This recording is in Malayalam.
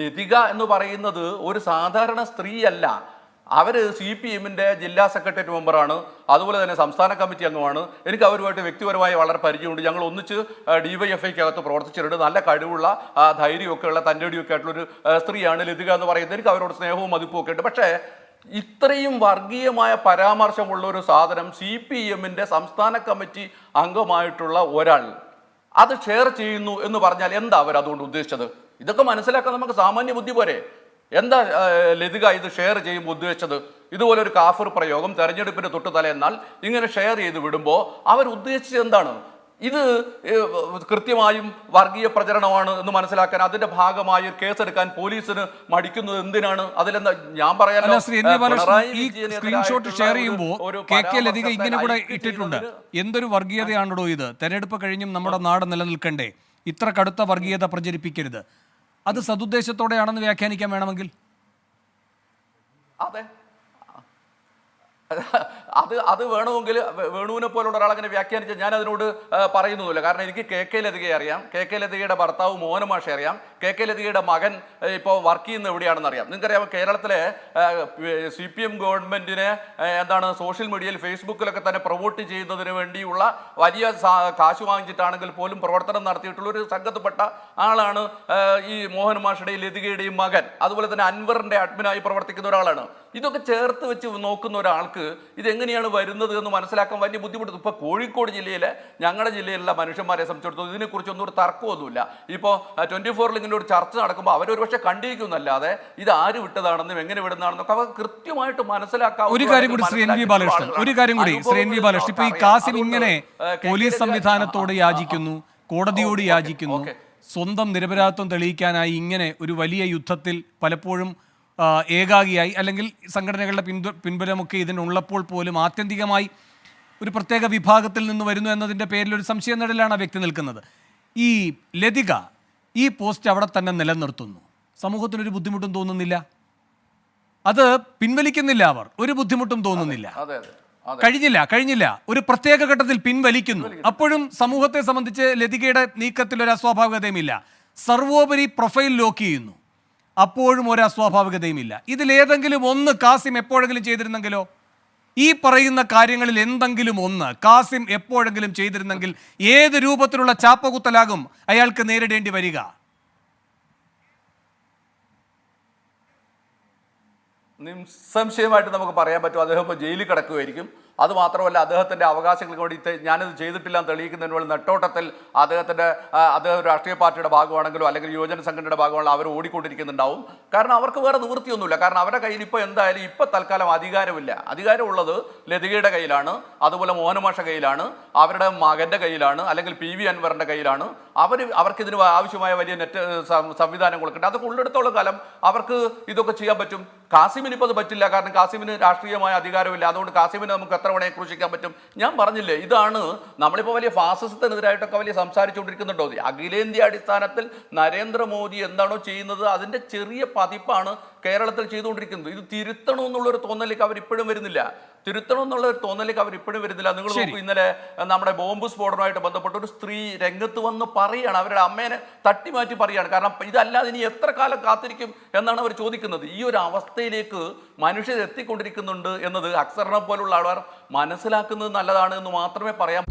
ലതിക എന്ന് പറയുന്നത് ഒരു സാധാരണ സ്ത്രീയല്ല. അവർ CPM-ന്റെ ജില്ലാ സെക്രട്ടേറിയറ്റ് മെമ്പറാണ്, അതുപോലെ തന്നെ സംസ്ഥാന കമ്മിറ്റി അംഗമാണ്. എനിക്ക് അവരുമായിട്ട് വ്യക്തിപരമായി വളരെ പരിചയമുണ്ട്. ഞങ്ങൾ ഒന്നിച്ച് DYFIക്കകത്ത് പ്രവർത്തിച്ചിട്ടുണ്ട്. നല്ല കഴിവുള്ള ധൈര്യമൊക്കെ ഉള്ള തൻ്റെടിയൊക്കെ ആയിട്ടുള്ളൊരു സ്ത്രീയാണ് ലതിക എന്ന് പറയുന്നത്. എനിക്ക് അവരോട് സ്നേഹവും മതിപ്പും ഒക്കെ ഉണ്ട്. പക്ഷേ ഇത്രയും വർഗീയമായ പരാമർശമുള്ള ഒരു സാധനം CPM-ന്റെ സംസ്ഥാന കമ്മിറ്റി അംഗമായിട്ടുള്ള ഒരാൾ അത് ഷെയർ ചെയ്യുന്നു എന്ന് പറഞ്ഞാൽ എന്താ അവർ അതുകൊണ്ട് ഉദ്ദേശിച്ചത്? ഇതൊക്കെ മനസ്സിലാക്കാൻ നമുക്ക് സാമാന്യ ബുദ്ധി പോരെ. എന്താ ലതിക ഇത് ഷെയർ ചെയ്യുമ്പോൾ ഉദ്ദേശിച്ചത്? ഇതുപോലെ ഒരു കാഫിർ പ്രയോഗം തെരഞ്ഞെടുപ്പിന്റെ തൊട്ട് തലേന്നാൽ ഇങ്ങനെ ഷെയർ ചെയ്ത് വിടുമ്പോൾ അവർ ഉദ്ദേശിച്ചത് എന്താണ്? ഇത് കൃത്യമായും വർഗീയ പ്രചരണമാണ് എന്ന് മനസ്സിലാക്കാൻ അതിന്റെ ഭാഗമായി കേസെടുക്കാൻ പോലീസിന് മടിക്കുന്നത് എന്തിനാണ്? അതിലെന്താ ഞാൻ പറയാൻ സ്ക്രീൻഷോട്ട് ഷെയർ ചെയ്യുമ്പോൾ KK ലതിക ഇങ്ങനെ കൂടെ ഇട്ടിട്ടുണ്ട്. എന്തൊരു വർഗീയതയാണോ ഇത്? തെരഞ്ഞെടുപ്പ് കഴിഞ്ഞും നമ്മുടെ നാട് നിലനിൽക്കണ്ടേ? ഇത്ര കടുത്ത വർഗീയത പ്രചരിപ്പിക്കരുത്. അത് സതുദ്ദേശത്തോടെയാണെന്ന് വ്യാഖ്യാനിക്കാൻ വേണമെങ്കിൽ അതെ, അത് വേണമെങ്കിൽ വേണുവിനെ പോലുള്ള ഒരാളങ്ങനെ വ്യാഖ്യാനിച്ചാൽ ഞാൻ അതിനോട് പറയുന്നൊന്നുമില്ല. കാരണം എനിക്ക് KK ലതികയെ അറിയാം, KK ലതികയുടെ ഭർത്താവ് മോഹനമാഷെ അറിയാം, KK ലതികയുടെ മകൻ ഇപ്പോൾ വർക്ക് ചെയ്യുന്ന എവിടെയാണെന്ന് അറിയാം. നിങ്ങൾക്കറിയാം, കേരളത്തിലെ CPM ഗവൺമെന്റിനെ സോഷ്യൽ മീഡിയയിൽ ഫേസ്ബുക്കിലൊക്കെ തന്നെ പ്രൊമോട്ട് ചെയ്യുന്നതിന് വേണ്ടിയുള്ള വലിയ കാശ് വാങ്ങിച്ചിട്ടാണെങ്കിൽ പോലും പ്രവർത്തനം നടത്തിയിട്ടുള്ള ഒരു സംഘത്തിൽപ്പെട്ട ആളാണ് ഈ മോഹനമാഷയുടെയും ലതികയുടെയും മകൻ. അതുപോലെ തന്നെ അൻവറിന്റെ അഡ്മിനായി പ്രവർത്തിക്കുന്ന ഒരാളാണ്. ഇതൊക്കെ ചേർത്ത് വെച്ച് നോക്കുന്ന ഒരാൾക്ക് ഇതെങ്ങനെയാണ് വരുന്നത് എന്ന് മനസ്സിലാക്കാൻ വലിയ ബുദ്ധിമുട്ട്. ഇപ്പോൾ കോഴിക്കോട് ജില്ലയിലെ ഞങ്ങളുടെ ജില്ലയിലുള്ള മനുഷ്യന്മാരെ സംബന്ധിച്ചിടത്തോളം ഇതിനെക്കുറിച്ചൊന്നും ഒരു തർക്കമൊന്നുമില്ല. ഇപ്പോൾ 24-ൽ ഇങ്ങനെ ഒരു ചർച്ച നടക്കുമ്പോൾ അവരൊരു പക്ഷേ കണ്ടിരിക്കുന്നല്ലാതെ ഇത് ആര് വിട്ടതാണെന്നും എങ്ങനെ വിടുന്നതാണെന്നൊക്കെ അവർ കൃത്യമായിട്ട് മനസ്സിലാക്കാം. ഒരു കാര്യം കൂടി ശ്രീ NV ബാലകൃഷ്ണൻ, ഇപ്പൊ ഈ കാസിം ഇങ്ങനെ പോലീസ് സംവിധാനത്തോട് യാചിക്കുന്നു, കോടതിയോട് യാചിക്കുന്നു, സ്വന്തം നിരപരാധിത്വം തെളിയിക്കാനായി ഇങ്ങനെ ഒരു വലിയ യുദ്ധത്തിൽ പലപ്പോഴും ഏകാഗിയായി അല്ലെങ്കിൽ സംഘടനകളുടെ പിൻബലമൊക്കെ ഇതിനുള്ളപ്പോൾ പോലും ആത്യന്തികമായി ഒരു പ്രത്യേക വിഭാഗത്തിൽ നിന്ന് വരുന്നു എന്നതിൻ്റെ പേരിൽ ഒരു സംശയനിഴലാണ് ആ വ്യക്തി നിൽക്കുന്നത്. ഈ ലതിക ഈ പോസ്റ്റ് അവിടെ തന്നെ നിലനിർത്തുന്നു. സമൂഹത്തിനൊരു ബുദ്ധിമുട്ടും തോന്നുന്നില്ല, അത് പിൻവലിക്കുന്നില്ല, അവർ ഒരു ബുദ്ധിമുട്ടും തോന്നുന്നില്ല. കഴിഞ്ഞില്ല ഒരു പ്രത്യേക ഘട്ടത്തിൽ പിൻവലിക്കുന്നു. അപ്പോഴും സമൂഹത്തെ സംബന്ധിച്ച് ലതികയുടെ നീക്കത്തിൽ ഒരു അസ്വാഭാവികതയുമില്ല. സർവോപരി പ്രൊഫൈൽ ലോക്ക് ചെയ്യുന്നു, അപ്പോഴും ഒരു അസ്വാഭാവികതയുമില്ല. ഇതിലേതെങ്കിലും ഒന്ന് കാസിം എപ്പോഴെങ്കിലും ചെയ്തിരുന്നെങ്കിലോ? ഈ പറയുന്ന കാര്യങ്ങളിൽ എന്തെങ്കിലും ഒന്ന് കാസിം എപ്പോഴെങ്കിലും ചെയ്തിരുന്നെങ്കിൽ ഏത് രൂപത്തിലുള്ള ചാപ്പകുത്തലാകും അയാൾക്ക് നേരിടേണ്ടി വരിക? നിസ്സംശയമായിട്ട് നമുക്ക് പറയാൻ പറ്റും, അദ്ദേഹം ഇപ്പോൾ ജയിലിൽ കിടക്കുകയായിരിക്കും. അതുമാത്രമല്ല, അദ്ദേഹത്തിൻ്റെ അവകാശങ്ങൾക്ക് വേണ്ടി ഞാനിത് ചെയ്തിട്ടില്ല എന്ന് തെളിയിക്കുന്നതിന് വേണ്ടി നെട്ടോട്ടത്തിൽ അദ്ദേഹം രാഷ്ട്രീയ പാർട്ടിയുടെ ഭാഗമാണെങ്കിലോ അല്ലെങ്കിൽ യുവജന സംഘടനയുടെ ഭാഗമാണെങ്കിലും അവർ ഓടിക്കൊണ്ടിരിക്കുന്നുണ്ടാവും. കാരണം അവർക്ക് വേറെ നിവൃത്തിയൊന്നുമില്ല. കാരണം അവരുടെ കയ്യിൽ ഇപ്പോൾ എന്തായാലും തൽക്കാലം അധികാരമില്ല. അധികാരമുള്ളത് ലതികയുടെ കയ്യിലാണ്, അതുപോലെ മോഹനമാഷ കയ്യിലാണ്, അവരുടെ മകൻ്റെ കയ്യിലാണ്, അല്ലെങ്കിൽ PV അൻവറിൻ്റെ കയ്യിലാണ്. അവർക്കിതിന് ആവശ്യമായ വലിയ നെറ്റ് സംവിധാനങ്ങളൊക്കെ ഉണ്ട്. അതൊക്കെ ഉള്ളിടത്തോളം കാലം അവർക്ക് ഇതൊക്കെ ചെയ്യാൻ പറ്റും. കാസിമിന് ഇപ്പോൾ അത് പറ്റില്ല. കാരണം കാസിമിന് രാഷ്ട്രീയമായ അധികാരമില്ല. അതുകൊണ്ട് കാസിമിനെ നമുക്ക് എത്ര വേണേ ക്രൂശിക്കാൻ പറ്റും. ഞാൻ പറഞ്ഞില്ലേ, ഇതാണ് നമ്മളിപ്പോൾ വലിയ ഫാസിസത്തിനെതിരായിട്ടൊക്കെ വലിയ സംസാരിച്ചുകൊണ്ടിരിക്കുന്നുണ്ടോ? അഖിലേന്ത്യാ അടിസ്ഥാനത്തിൽ നരേന്ദ്രമോദി എന്താണോ ചെയ്യുന്നത് അതിൻ്റെ ചെറിയ പതിപ്പാണ് കേരളത്തിൽ ചെയ്തുകൊണ്ടിരിക്കുന്നത്. ഇത് തിരുത്തണമെന്നുള്ളൊരു തോന്നലേക്ക് അവർ ഇപ്പോഴും വരുന്നില്ല. നിങ്ങൾ നോക്കൂ, ഇന്നലെ നമ്മുടെ ബോംബ് സ്ഫോടനവുമായിട്ട് ബന്ധപ്പെട്ട ഒരു സ്ത്രീ രംഗത്ത് വന്ന് പറയുകയാണ്, അവരുടെ അമ്മേനെ തട്ടിമാറ്റി പറയുകയാണ്. കാരണം ഇതല്ലാതെ ഇനി എത്ര കാലം കാത്തിരിക്കും എന്നാണ് അവർ ചോദിക്കുന്നത്. ഈ ഒരു അവസ്ഥയിലേക്ക് മനുഷ്യർ എത്തിക്കൊണ്ടിരിക്കുന്നുണ്ട് എന്നത് അക്സറിനെ പോലുള്ള ആൾക്കാർ മനസ്സിലാക്കുന്നത് നല്ലതാണ് എന്ന് മാത്രമേ പറയാം.